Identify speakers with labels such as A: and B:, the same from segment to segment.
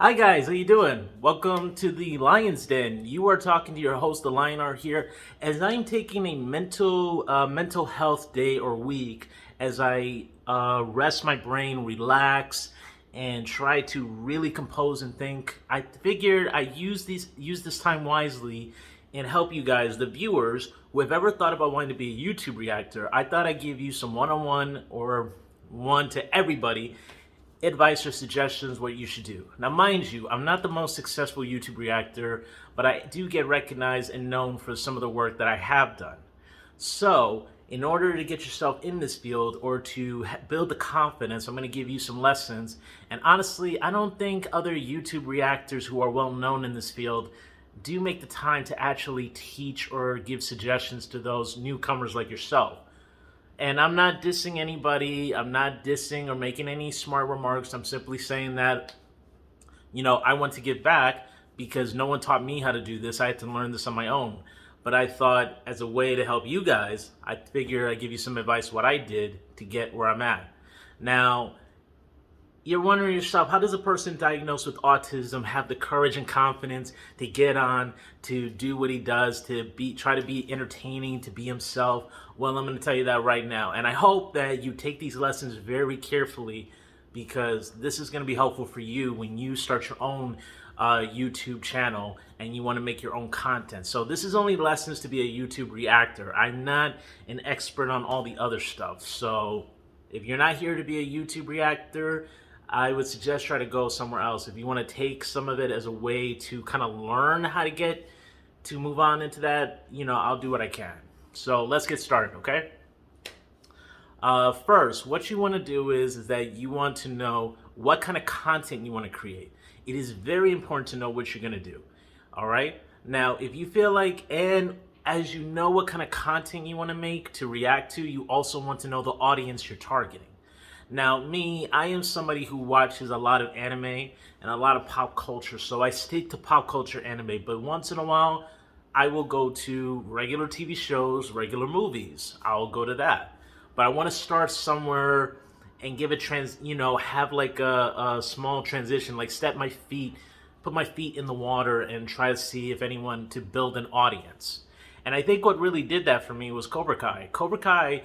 A: Hi guys, how you doing? Welcome to the Lion's Den. You are talking to your host, the Lionheart here, as I'm taking a mental health day or week as I rest my brain, relax, and try to really compose and think. I figured I use this time wisely and help you guys, the viewers, who have ever thought about wanting to be a YouTube reactor. I thought I'd give you some one-on-one or one to everybody advice or suggestions what you should do. Now, mind you, I'm not the most successful YouTube reactor, but I do get recognized and known for some of the work that I have done. So, in order to get yourself in this field or to build the confidence, I'm going to give you some lessons. And honestly, I don't think other YouTube reactors who are well known in this field do make the time to actually teach or give suggestions to those newcomers like yourself. And I'm not dissing anybody. I'm not dissing or making any smart remarks. I'm simply saying that, I want to give back because no one taught me how to do this. I had to learn this on my own. But I thought as a way to help you guys, I figure I'd give you some advice what I did to get where I'm at. Now, you're wondering yourself, how does a person diagnosed with autism have the courage and confidence to get on, to do what he does, to try to be entertaining, to be himself? Well, I'm going to tell you that right now. And I hope that you take these lessons very carefully because this is going to be helpful for you when you start your own YouTube channel and you want to make your own content. So this is only lessons to be a YouTube reactor. I'm not an expert on all the other stuff. So if you're not here to be a YouTube reactor, I would suggest try to go somewhere else. If you want to take some of it as a way to kind of learn how to get to move on into that, I'll do what I can. So let's get started, okay? First, what you want to do is that you want to know what kind of content you want to create. It is very important to know what you're going to do, all right? Now, if you feel like, and as you know what kind of content you want to make to react to, you also want to know the audience you're targeting. Now, me, I am somebody who watches a lot of anime and a lot of pop culture, so I stick to pop culture anime, but once in a while, I will go to regular TV shows, regular movies. I'll go to that. But I want to start somewhere and give it have like a small transition, like put my feet in the water and try to see if anyone to build an audience. And I think what really did that for me was Cobra Kai. Cobra Kai,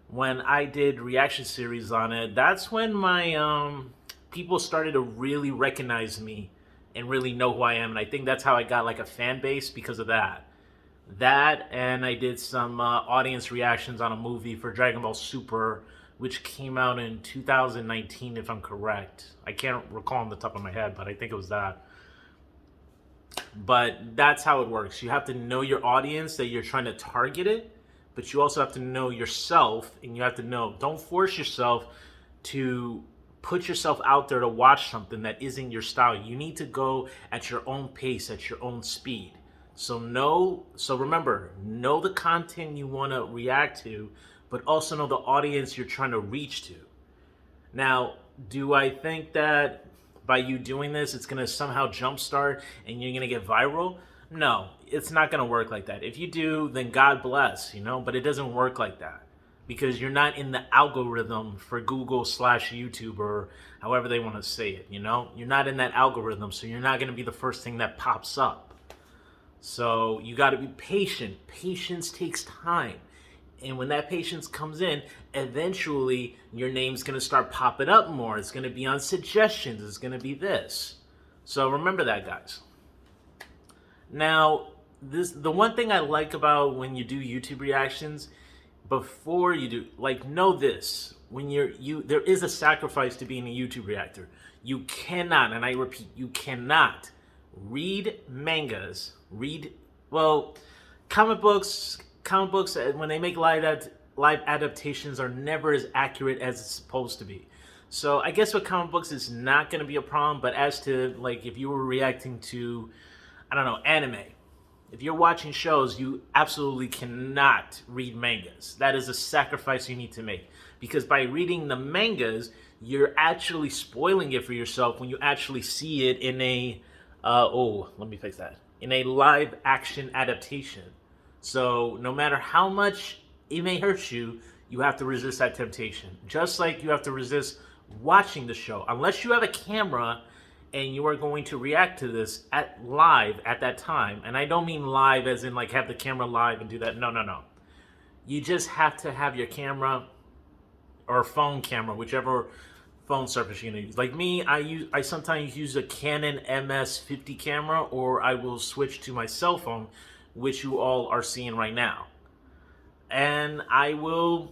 A: when I did reaction series on it, that's when my people started to really recognize me and really know who I am. And I think that's how I got like a fan base because of that. That, and I did some audience reactions on a movie for Dragon Ball Super, which came out in 2019, if I'm correct. I can't recall on the top of my head, but I think it was that. But that's how it works. You have to know your audience that you're trying to target it, but you also have to know yourself, and you have to know, don't force yourself to put yourself out there to watch something that isn't your style. You need to go at your own pace, at your own speed. So remember, know the content you want to react to, but also know the audience you're trying to reach to. Now, do I think that by you doing this, it's going to somehow jumpstart and you're going to get viral? No, it's not going to work like that. If you do, then God bless, but it doesn't work like that because you're not in the algorithm for Google/YouTube or however they want to say it, You're not in that algorithm, so you're not going to be the first thing that pops up. So you got to be patient. Patience takes time. And when that patience comes in, eventually your name's going to start popping up more. It's going to be on suggestions. It's going to be this. So remember that, guys. Now, the one thing I like about when you do YouTube reactions, before you do, know this. When there is a sacrifice to being a YouTube reactor. You cannot, and I repeat, you cannot read mangas, comic books, when they make live adaptations are never as accurate as it's supposed to be. So I guess with comic books is not going to be a problem, but as to if you were reacting to, anime, if you're watching shows, you absolutely cannot read mangas. That is a sacrifice you need to make because by reading the mangas, you're actually spoiling it for yourself when you actually see it in in a live action adaptation. So no matter how much it may hurt you, you have to resist that temptation. Just like you have to resist watching the show. Unless you have a camera and you are going to react to this at live at that time. And I don't mean live as in like have the camera live and do that. No, no, no. You just have to have your camera or phone camera, whichever phone surface you're gonna use. Like me, I sometimes use a Canon MS-50 camera, or I will switch to my cell phone, which you all are seeing right now. And I will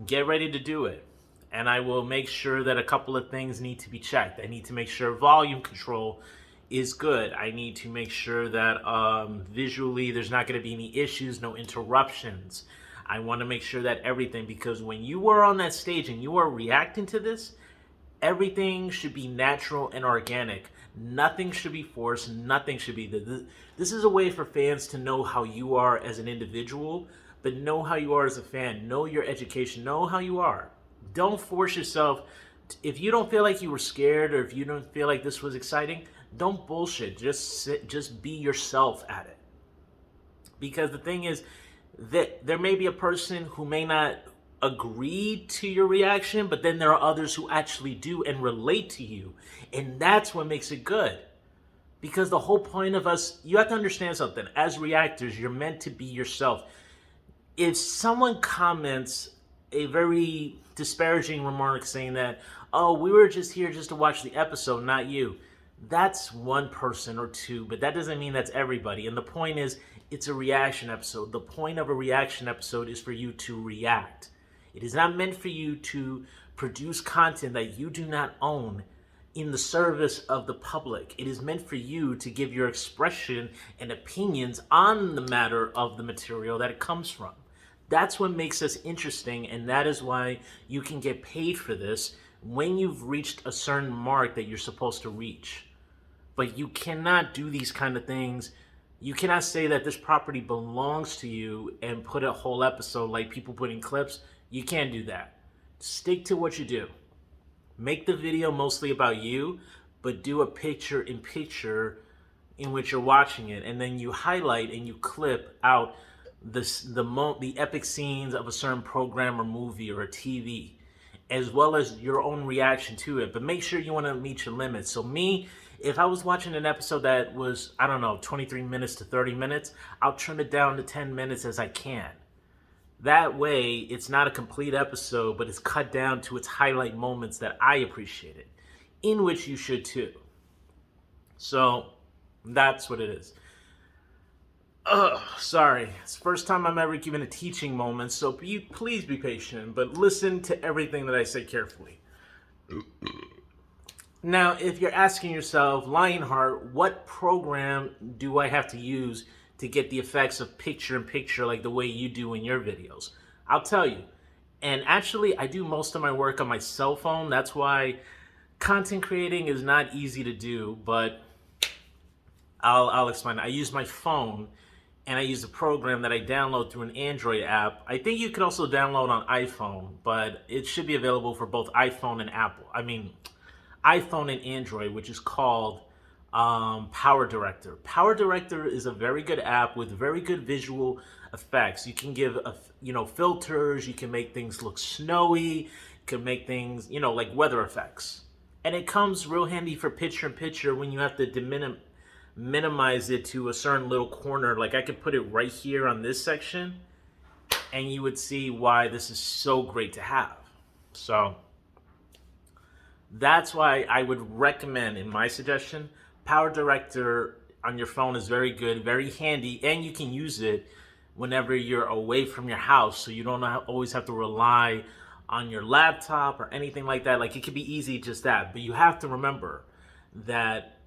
A: get ready to do it. And I will make sure that a couple of things need to be checked. I need to make sure volume control is good. I need to make sure that visually there's not going to be any issues, no interruptions. I want to make sure that everything, because when you are on that stage and you are reacting to this, everything should be natural and organic. Nothing should be forced. Nothing should be. This is a way for fans to know how you are as an individual, but know how you are as a fan. Know your education. Know how you are. Don't force yourself. If you don't feel like you were scared, or if you don't feel like this was exciting, don't bullshit. Just be yourself at it. Because the thing is that there may be a person who may not agree to your reaction, but then there are others who actually do and relate to you. And that's what makes it good. Because the whole point of us, you have to understand something. As reactors, you're meant to be yourself. If someone comments a very disparaging remark saying that, oh, we were just here just to watch the episode, not you, that's one person or two, but that doesn't mean that's everybody. And the point is, it's a reaction episode. The point of a reaction episode is for you to react. It is not meant for you to produce content that you do not own in the service of the public. It is meant for you to give your expression and opinions on the matter of the material that it comes from. That's what makes us interesting, and that is why you can get paid for this when you've reached a certain mark that you're supposed to reach. But you cannot do these kind of things. You cannot say that this property belongs to you and put a whole episode like people put in clips. You can't do that. Stick to what you do. Make the video mostly about you, but do a picture-in-picture in which you're watching it, and then you highlight and you clip out the epic scenes of a certain program or movie or a TV, as well as your own reaction to it. But make sure you want to meet your limits. So me, if I was watching an episode that was, I don't know, 23 minutes to 30 minutes, I'll trim it down to 10 minutes as I can. That way, it's not a complete episode, but it's cut down to its highlight moments that I appreciated, in which you should too. So that's what it is. Sorry. It's the first time I'm ever given a teaching moment, so please be patient, but listen to everything that I say carefully. Now, if you're asking yourself, Lionheart, what program do I have to use to get the effects of picture-in-picture like the way you do in your videos? I'll tell you. And actually, I do most of my work on my cell phone. That's why content creating is not easy to do, but I'll explain. I use my phone, and I use a program that I download through an Android app. I think you can also download on iPhone, but it should be available for both iPhone and iPhone and Android, which is called PowerDirector. PowerDirector is a very good app with very good visual effects. You can give filters. You can make things look snowy. You can make things like weather effects, and it comes real handy for picture-in-picture when you have to minimize it to a certain little corner. Like I could put it right here on this section, and you would see why this is so great to have. So that's why I would recommend, in my suggestion, PowerDirector on your phone is very good, very handy, and you can use it whenever you're away from your house, so you don't always have to rely on your laptop or anything like that. Like it could be easy just that, but you have to remember that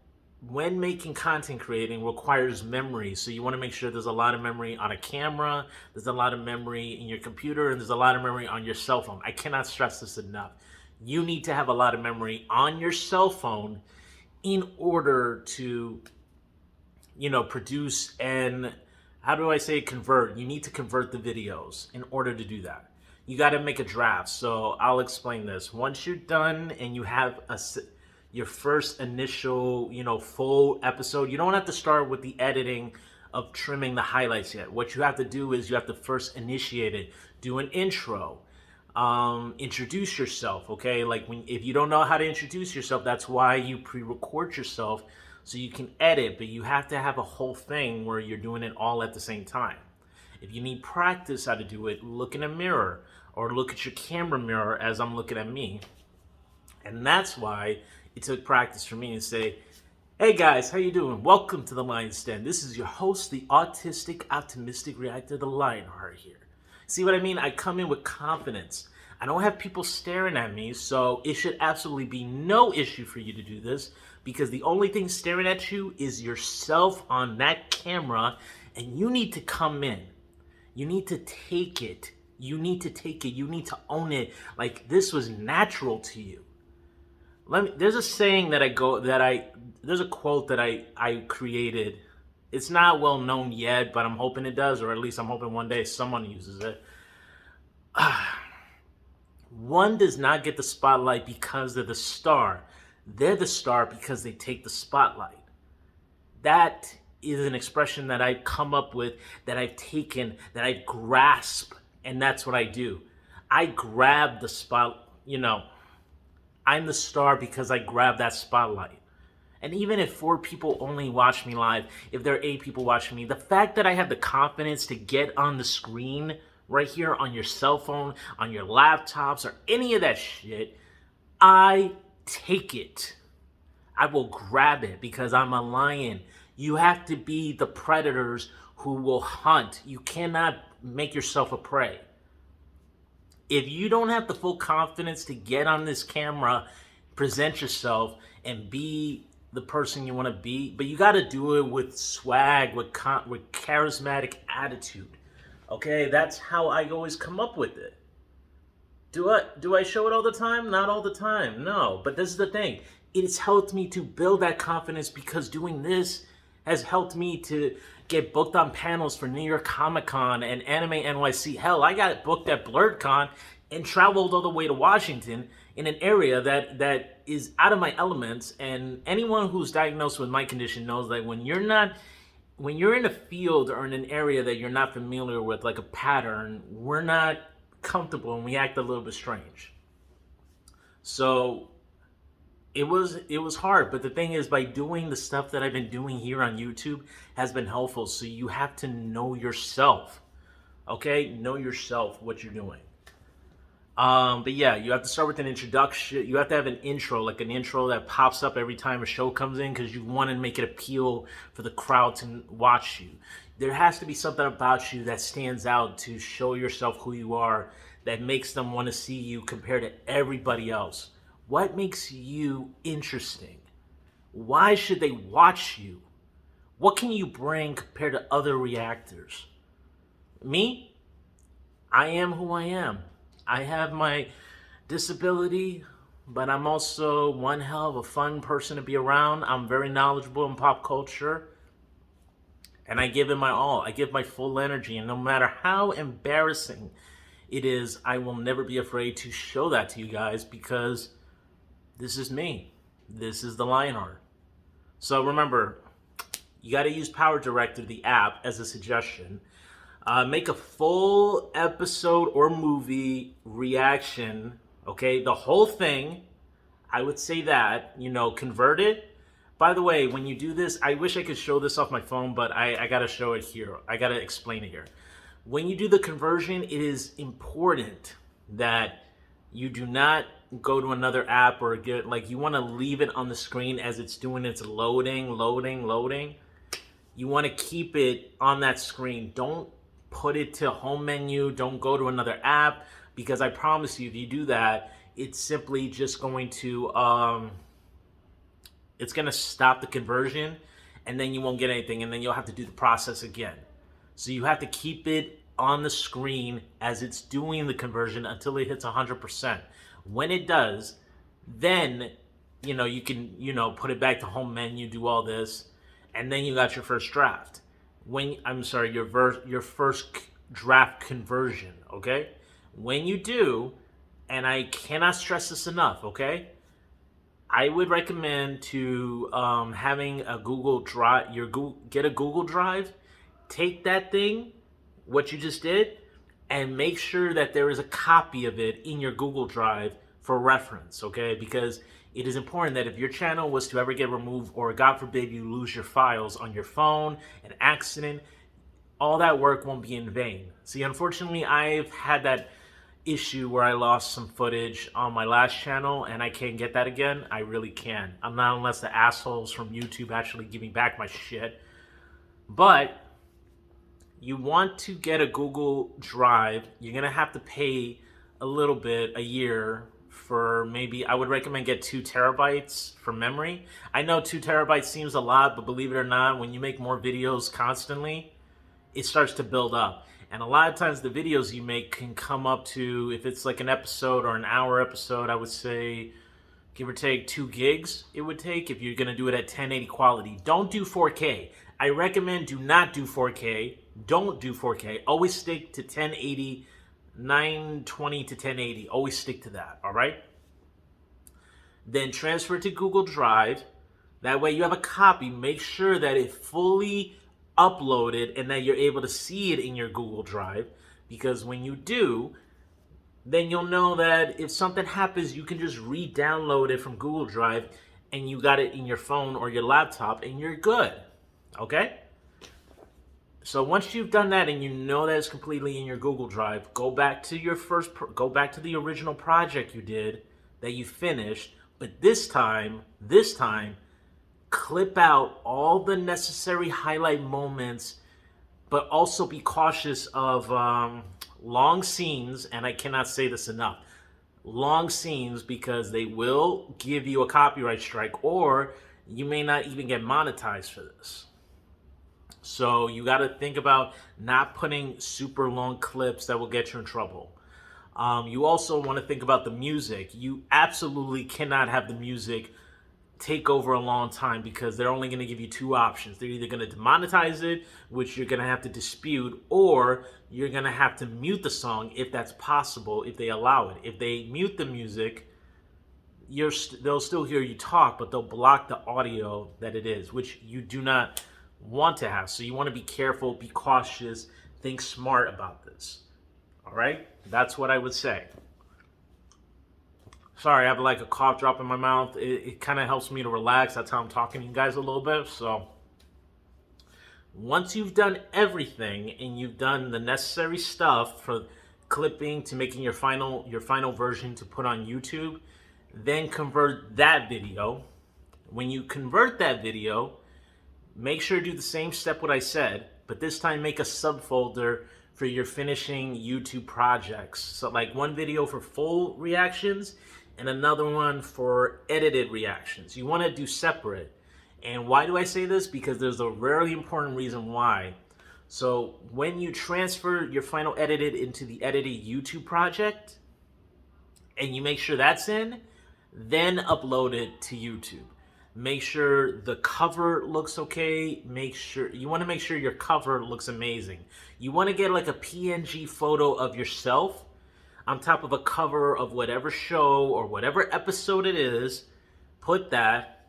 A: when making content creating requires memory, so you want to make sure there's a lot of memory on a camera, there's a lot of memory in your computer, and there's a lot of memory on your cell phone. I cannot stress this enough. You need to have a lot of memory on your cell phone in order to, produce and, convert. You need to convert the videos in order to do that. You got to make a draft. So I'll explain this. Once you're done and you have your first initial, full episode, you don't have to start with the editing of trimming the highlights yet. What you have to do is you have to first initiate it, do an intro, introduce yourself, okay? Like if you don't know how to introduce yourself, that's why you pre-record yourself so you can edit, but you have to have a whole thing where you're doing it all at the same time. If you need practice how to do it, look in a mirror or look at your camera mirror as I'm looking at me. And that's why it took practice for me to say, hey guys, how you doing? Welcome to the Lion's Den. This is your host, the autistic, optimistic reactor, the Lionheart here. See what I mean? I come in with confidence. I don't have people staring at me, so it should absolutely be no issue for you to do this because the only thing staring at you is yourself on that camera, and you need to come in. You need to take it. You need to take it. You need to own it like this was natural to you. There's a saying that there's a quote that I created. It's not well known yet, but I'm hoping it does, or at least I'm hoping one day someone uses it. One does not get the spotlight because they're the star. They're the star because they take the spotlight. That is an expression that I come up with, that I've taken, that I grasp, and that's what I do. I grab the spot, I'm the star because I grab that spotlight. And even if 4 people only watch me live, if there are 8 people watching me, the fact that I have the confidence to get on the screen right here on your cell phone, on your laptops, or any of that shit, I take it. I will grab it because I'm a lion. You have to be the predators who will hunt. You cannot make yourself a prey. If you don't have the full confidence to get on this camera, present yourself, and be the person you want to be, but you got to do it with swag, with charismatic attitude. Okay, that's how I always come up with it. Do I show it all the time? Not all the time, no. But this is the thing. It's helped me to build that confidence because doing this has helped me to get booked on panels for New York Comic Con and Anime NYC. Hell, I got booked at BlurredCon and traveled all the way to Washington in an area that is out of my elements. And anyone who's diagnosed with my condition knows that when you're in a field or in an area that you're not familiar with, like a pattern, we're not comfortable and we act a little bit strange. So it was hard, but the thing is, by doing the stuff that I've been doing here on YouTube has been helpful. So you have to know yourself, okay? Know yourself, what you're doing. But yeah, you have to start with an introduction. You have to have an intro, like an intro that pops up every time a show comes in because you want to make it appeal for the crowd to watch you. There has to be something about you that stands out to show yourself who you are, that makes them want to see you compared to everybody else. What makes you interesting? Why should they watch you? What can you bring compared to other reactors? Me? I am who I am. I have my disability, but I'm also one hell of a fun person to be around. I'm very knowledgeable in pop culture, and I give it my all. I give my full energy, and no matter how embarrassing it is, I will never be afraid to show that to you guys because this is me. This is the Lionheart. So remember, you got to use PowerDirector, the app, as a suggestion. Make a full episode or movie reaction, okay? The whole thing, I would say that, convert it. By the way, when you do this, I wish I could show this off my phone, but I got to show it here. I got to explain it here. When you do the conversion, it is important that you do not go to another app or you want to leave it on the screen as it's doing its loading. You want to keep it on that screen. Don't put it to home menu. Don't go to another app, because I promise you, if you do that, it's simply just going to it's going to stop the conversion, and then you won't get anything, and then you'll have to do the process again. So you have to keep it on the screen as it's doing the conversion until it hits 100%. When it does, then you can put it back to home menu, do all this, and then you got your first draft. Your first draft conversion, okay? When you do, and I cannot stress this enough, okay? I would recommend to having a Google Drive, get a Google Drive, take that thing, what you just did, and make sure that there is a copy of it in your Google Drive for reference, okay? Because it is important that if your channel was to ever get removed, or God forbid you lose your files on your phone, an accident, all that work won't be in vain. See, unfortunately, I've had that issue where I lost some footage on my last channel and I can't get that again. I really can't. I'm not, unless the assholes from YouTube actually give me back my shit. But you want to get a Google Drive, you're going to have to pay a little bit a year for, maybe, I would recommend get 2 terabytes for memory. I know 2 terabytes seems a lot, but believe it or not, when you make more videos constantly, it starts to build up. And a lot of times the videos you make can come up to, if it's like an episode or an hour episode, I would say, give or take 2 gigs it would take if you're going to do it at 1080 quality. Don't do 4K. I recommend do not do 4K. Don't do 4K. Always stick to 1080, 920 to 1080. Always stick to that, all right? Then transfer it to Google Drive. That way you have a copy. Make sure that it fully uploaded and that you're able to see it in your Google Drive. Because when you do, then you'll know that if something happens, you can just re-download it from Google Drive and you got it in your phone or your laptop and you're good. Okay? So once you've done that and you know that it's completely in your Google Drive, go back to the original project you did that you finished, but this time, clip out all the necessary highlight moments, but also be cautious of long scenes, and I cannot say this enough, long scenes, because they will give you a copyright strike, or you may not even get monetized for this. So you got to think about not putting super long clips that will get you in trouble. You also want to think about the music. You absolutely cannot have the music take over a long time, because they're only going to give you 2 options. They're either going to demonetize it, which you're going to have to dispute, or you're going to have to mute the song if that's possible, if they allow it. If they mute the music, they'll still hear you talk, but they'll block the audio that it is, which you do not want to have. So you want to be careful, be cautious, think smart about this. All right? That's what I would say. Sorry, I have like a cough drop in my mouth. It kind of helps me to relax. That's how I'm talking to you guys a little bit. So once you've done everything and you've done the necessary stuff for clipping to making your final version to put on YouTube, then convert that video. When you convert that video, make sure to do the same step what I said, but this time make a subfolder for your finishing YouTube projects. So like one video for full reactions and another one for edited reactions. You want to do separate. And why do I say this? Because there's a really important reason why. So when you transfer your final edited into the edited YouTube project, and you make sure that's in, then upload it to YouTube. Make sure the cover looks okay. You want to make sure your cover looks amazing. You want to get like a PNG photo of yourself on top of a cover of whatever show or whatever episode it is. Put that,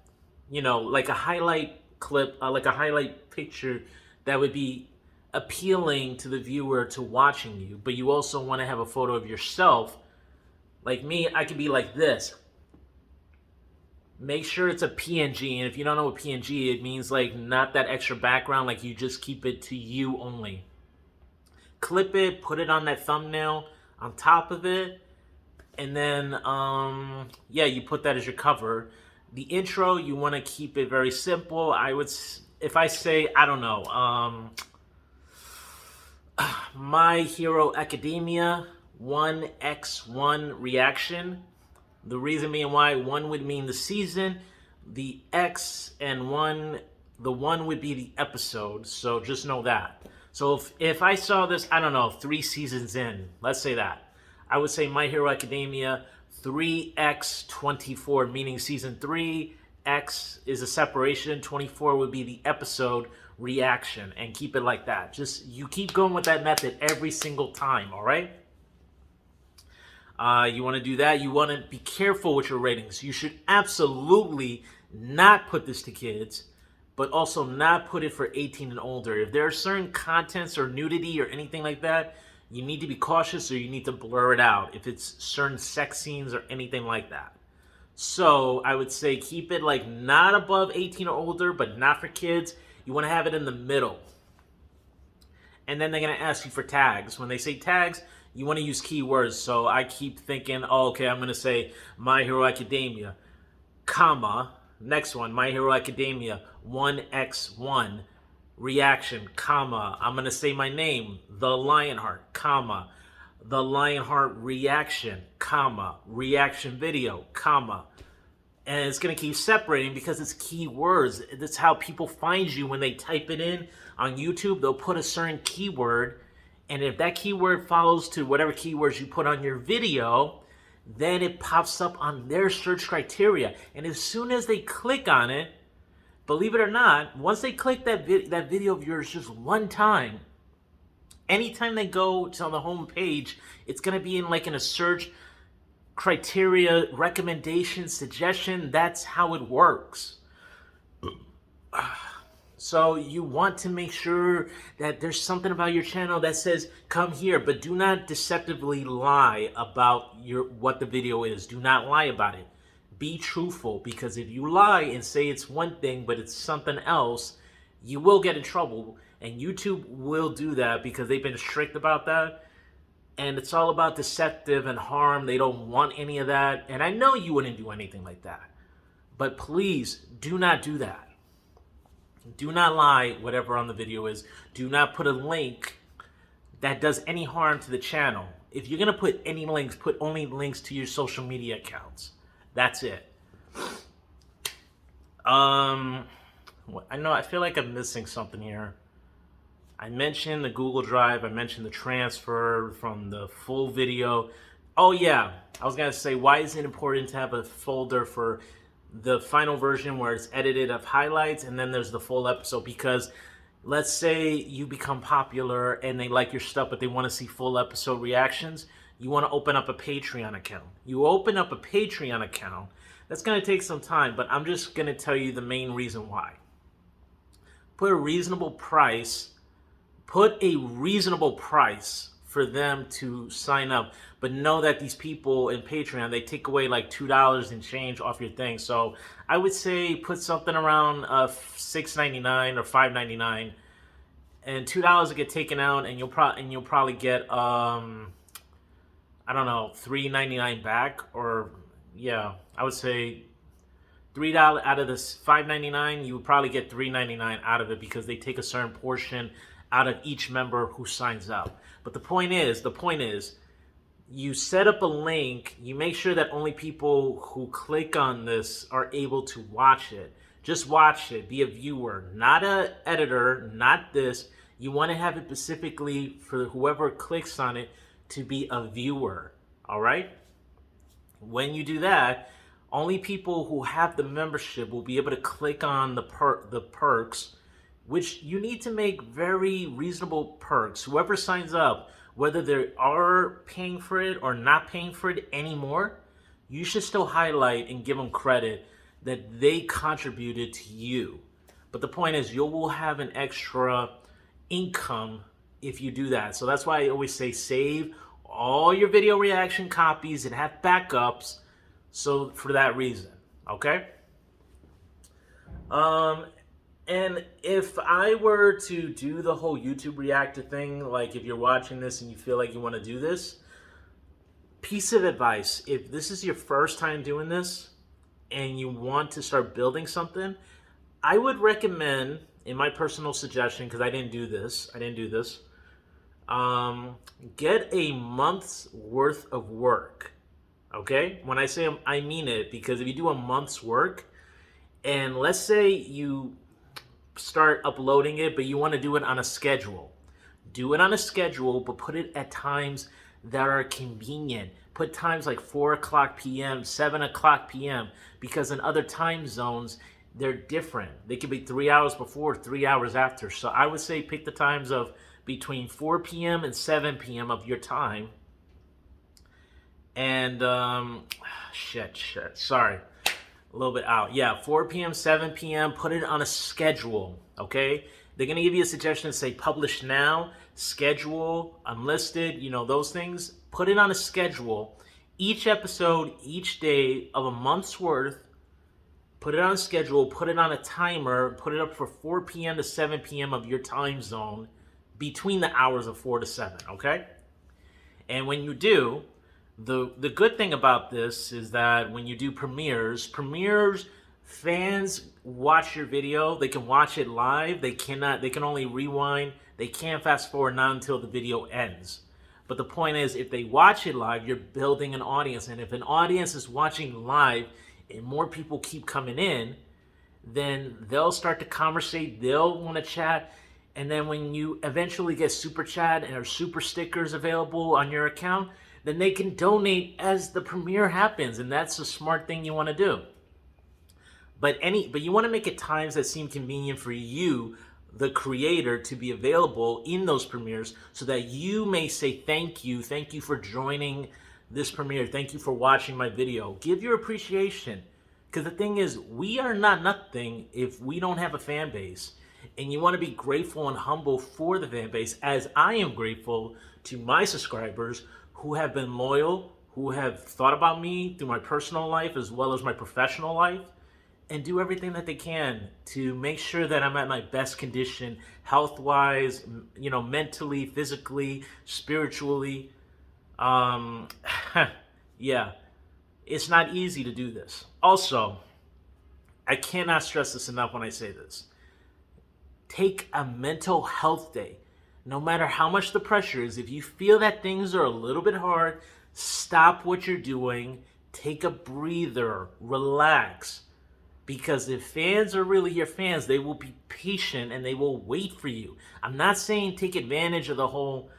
A: like a highlight clip, like a highlight picture that would be appealing to the viewer to watching you. But you also want to have a photo of yourself. Like me, I could be like this. Make sure it's a PNG, and if you don't know what PNG, it means like not that extra background, like you just keep it to you only. Clip it, put it on that thumbnail on top of it, and then you put that as your cover. The intro, you want to keep it very simple. If I say, I don't know, My Hero Academia 1x1 reaction. The reason being why 1 would mean the season, the X and 1, the 1 would be the episode. So just know that. So if I saw this, I don't know, 3 seasons in, let's say that, I would say My Hero Academia 3x24, meaning season 3, X is a separation, 24 would be the episode reaction, and keep it like that. Just, you keep going with that method every single time, all right? You want to do that. You want to be careful with your ratings. You should absolutely not put this to kids, but also not put it for 18 and older. If there are certain contents or nudity or anything like that, You need to be cautious, or you need to blur it out if it's certain sex scenes or anything like that. So I would say keep it like not above 18 or older, but not for kids. You want to have it in the middle. And then they're going to ask you for tags. When they say tags, you want to use keywords. So I keep thinking, oh, okay, I'm going to say My Hero Academia, comma, next one, My Hero Academia 1x1, reaction, comma, I'm going to say my name, The Lionheart, comma, The Lionheart reaction, comma, reaction video, comma. And it's going to keep separating because it's keywords. That's how people find you when they type it in on YouTube. They'll put a certain keyword, and if that keyword follows to whatever keywords you put on your video, then it pops up on their search criteria. And as soon as they click on it, believe it or not, once they click that video of yours just one time, anytime they go to the home page, it's going to be in a search criteria, recommendation, suggestion. That's how it works. So you want to make sure that there's something about your channel that says come here, but do not deceptively lie about what the video is. Do not lie about it. Be truthful, because if you lie and say it's one thing but it's something else, you will get in trouble, and YouTube will do that because they've been strict about that. And it's all about deceptive and harm. They don't want any of that. And I know you wouldn't do anything like that. But please, do not do that. Do not lie, whatever on the video is. Do not put a link that does any harm to the channel. If you're going to put any links, put only links to your social media accounts. That's it. I feel like I'm missing something here. I mentioned the Google Drive. I mentioned the transfer from the full video. Oh yeah, I was going to say, why is it important to have a folder for the final version where it's edited of highlights, and then there's the full episode? Because let's say you become popular and they like your stuff, but they want to see full episode reactions. You want to open up a Patreon account. You open up a Patreon account. That's going to take some time, but I'm just going to tell you the main reason why. Put a reasonable price for them to sign up, but know that these people in Patreon, they take away like $2 and change off your thing. So I would say put something around $6.99 or $5.99, and $2 will get taken out, and you'll probably get I don't know, $3.99 back. Or yeah, I would say $3 out of this $5.99, you would probably get $3.99 out of it, because they take a certain portion out of each member who signs up. But the point is, you set up a link, you make sure that only people who click on this are able to watch it. Just watch it, be a viewer, not an editor, not this. You want to have it specifically for whoever clicks on it to be a viewer, all right? When you do that, only people who have the membership will be able to click on the perks, which you need to make very reasonable perks. Whoever signs up, whether they are paying for it or not paying for it anymore, you should still highlight and give them credit that they contributed to you. But the point is, you will have an extra income if you do that. So that's why I always say save all your video reaction copies and have backups. So for that reason, okay? And if I were to do the whole YouTube Reactor thing, like if you're watching this and you feel like you want to do this, piece of advice: if this is your first time doing this and you want to start building something, I would recommend, in my personal suggestion, because I didn't do this, get a month's worth of work. Okay? When I say I mean it, because if you do a month's work, and let's say you start uploading it, but you want to do it on a schedule. Do it on a schedule, but put it at times that are convenient. Put times like 4 o'clock p.m., 7 o'clock p.m., because in other time zones, they're different. They could be 3 hours before, 3 hours after. So I would say pick the times of between 4 p.m. and 7 p.m. of your time. And, sorry. A little bit out. Yeah, 4 p.m., 7 p.m. Put it on a schedule, okay? They're going to give you a suggestion to say publish now, schedule, unlisted, those things. Put it on a schedule. Each episode, each day of a month's worth, put it on a schedule, put it on a timer, put it up for 4 p.m. to 7 p.m. of your time zone between the hours of 4 to 7, okay? And when you do, the good thing about this is that when you do premieres, fans watch your video. They can watch it live. They can only rewind. They can't fast forward not until the video ends. But the point is, if they watch it live, you're building an audience. And if an audience is watching live and more people keep coming in, then they'll start to conversate. They'll want to chat. And then when you eventually get super chat or super stickers available on your account, then they can donate as the premiere happens. And that's a smart thing you want to do. But you want to make it times that seem convenient for you, the creator, to be available in those premieres so that you may say thank you for joining this premiere, thank you for watching my video. Give your appreciation. Because the thing is, we are not nothing if we don't have a fan base. And you want to be grateful and humble for the fan base, as I am grateful to my subscribers who have been loyal, who have thought about me through my personal life as well as my professional life, and do everything that they can to make sure that I'm at my best condition, health-wise, mentally, physically, spiritually. Yeah, it's not easy to do this. Also, I cannot stress this enough when I say this. Take a mental health day. No matter how much the pressure is, if you feel that things are a little bit hard, stop what you're doing, take a breather, relax. Because if fans are really your fans, they will be patient and they will wait for you. I'm not saying take advantage of the whole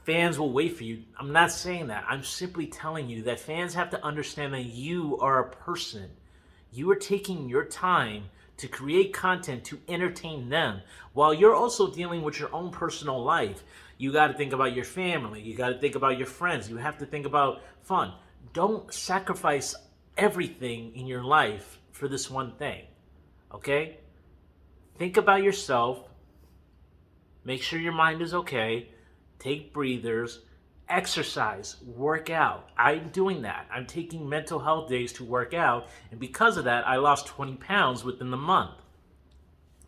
A: fans will wait for you. I'm not saying that. I'm simply telling you that fans have to understand that you are a person. You are taking your time to create content to entertain them while you're also dealing with your own personal life. You got to think about your family. You got to think about your friends. You have to think about fun. Don't sacrifice everything in your life for this one thing, okay? Think about yourself. Make sure your mind is okay. Take breathers. Exercise. Work out. I'm doing that. I'm taking mental health days to work out. And because of that, I lost 20 pounds within the month.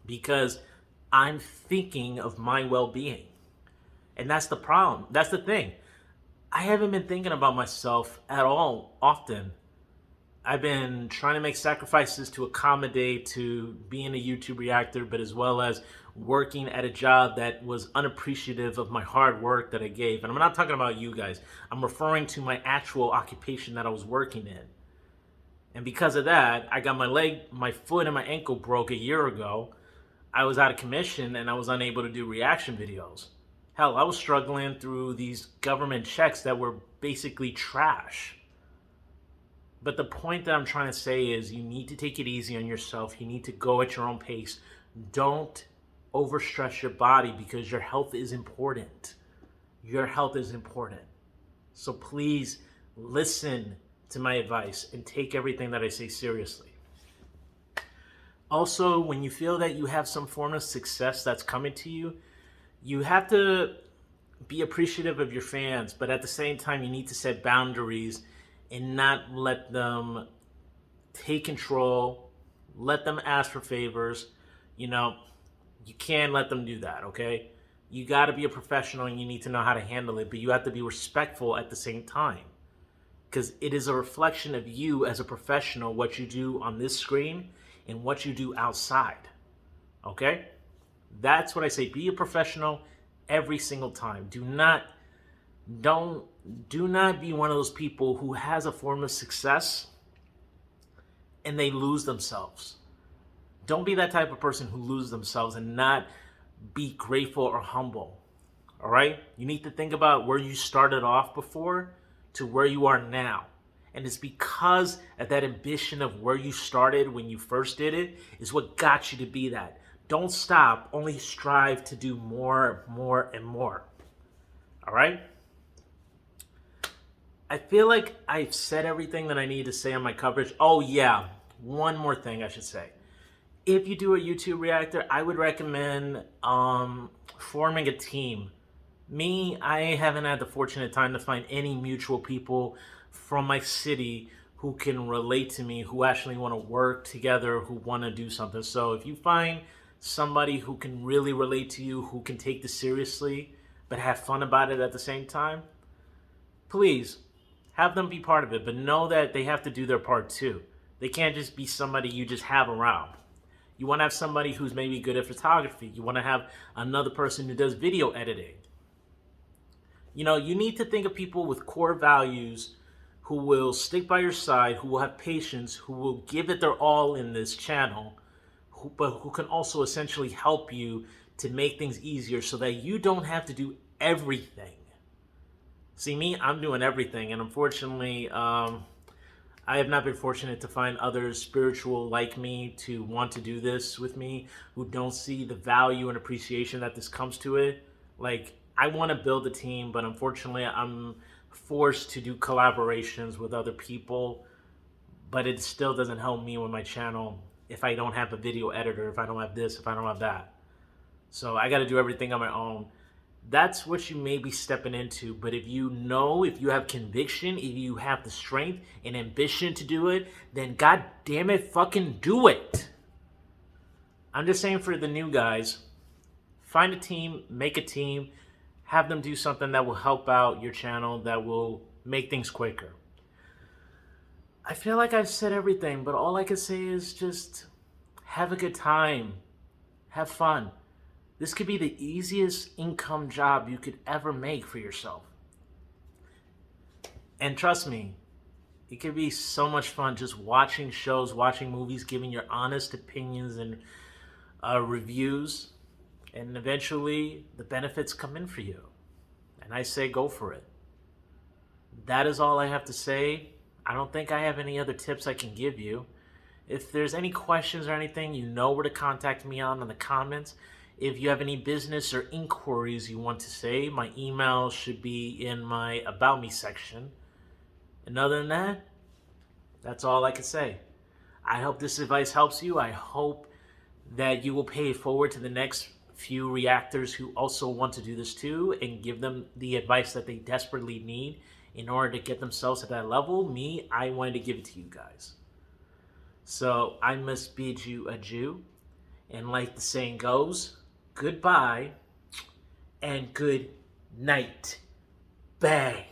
A: Because I'm thinking of my well-being. And that's the problem. That's the thing. I haven't been thinking about myself at all often. I've been trying to make sacrifices to accommodate to being a YouTube reactor, but as well as working at a job that was unappreciative of my hard work that I gave. And I'm not talking about you guys. I'm referring to my actual occupation that I was working in. And because of that, I got my foot and my ankle broke a year ago. I was out of commission and I was unable to do reaction videos. Hell, I was struggling through these government checks that were basically trash. But the point that I'm trying to say is you need to take it easy on yourself. You need to go at your own pace. Don't overstress your body because your health is important. Your health is important. So please listen to my advice and take everything that I say seriously. Also, when you feel that you have some form of success that's coming to you, you have to be appreciative of your fans, but at the same time, you need to set boundaries and not let them take control, let them ask for favors. You can't let them do that, okay? You got to be a professional and you need to know how to handle it, but you have to be respectful at the same time. Because it is a reflection of you as a professional, what you do on this screen and what you do outside, okay? That's what I say. Be a professional every single time. Do not be one of those people who has a form of success and they lose themselves. Don't be that type of person who loses themselves and not be grateful or humble. All right? You need to think about where you started off before to where you are now. And it's because of that ambition of where you started when you first did it is what got you to be that. Don't stop, only strive to do more, and more. All right? I feel like I've said everything that I need to say on my coverage. Oh, yeah. one more thing I should say. If you do a YouTube reactor, I would recommend forming a team. Me, I haven't had the fortunate time to find any mutual people from my city who can relate to me, who actually want to work together, who want to do something. So if you find somebody who can really relate to you, who can take this seriously, but have fun about it at the same time, please have them be part of it. But know that they have to do their part too. They can't just be somebody you just have around. You want to have somebody who's maybe good at photography. You want to have another person who does video editing. You know, you need to think of people with core values who will stick by your side, who will have patience, who will give it their all in this channel, but who can also essentially help you to make things easier so that you don't have to do everything. See, me, I'm doing everything, and unfortunately, I have not been fortunate to find others spiritual like me to want to do this with me, who don't see the value and appreciation that this comes to it. Like, I want to build a team, but unfortunately, I'm forced to do collaborations with other people, but it still doesn't help me with my channel if I don't have a video editor, if I don't have this, if I don't have that. So I got to do everything on my own. That's what you may be stepping into. But if you know, if you have conviction, if you have the strength and ambition to do it, then god damn it, fucking do it. I'm just saying, for the new guys, find a team, make a team, have them do something that will help out your channel, that will make things quicker. I feel like I've said everything, but all I can say is just have a good time. Have fun. This could be the easiest income job you could ever make for yourself. And trust me, it could be so much fun just watching shows, watching movies, giving your honest opinions and reviews. And eventually, the benefits come in for you. And I say go for it. That is all I have to say. I don't think I have any other tips I can give you. If there's any questions or anything, you know where to contact me on in the comments. If you have any business or inquiries you want to say, my email should be in my About Me section. And other than that, that's all I can say. I hope this advice helps you. I hope that you will pay it forward to the next few reactors who also want to do this too, and give them the advice that they desperately need in order to get themselves to that level. Me, I wanted to give it to you guys. So I must bid you adieu. And like the saying goes, goodbye and good night. Bang.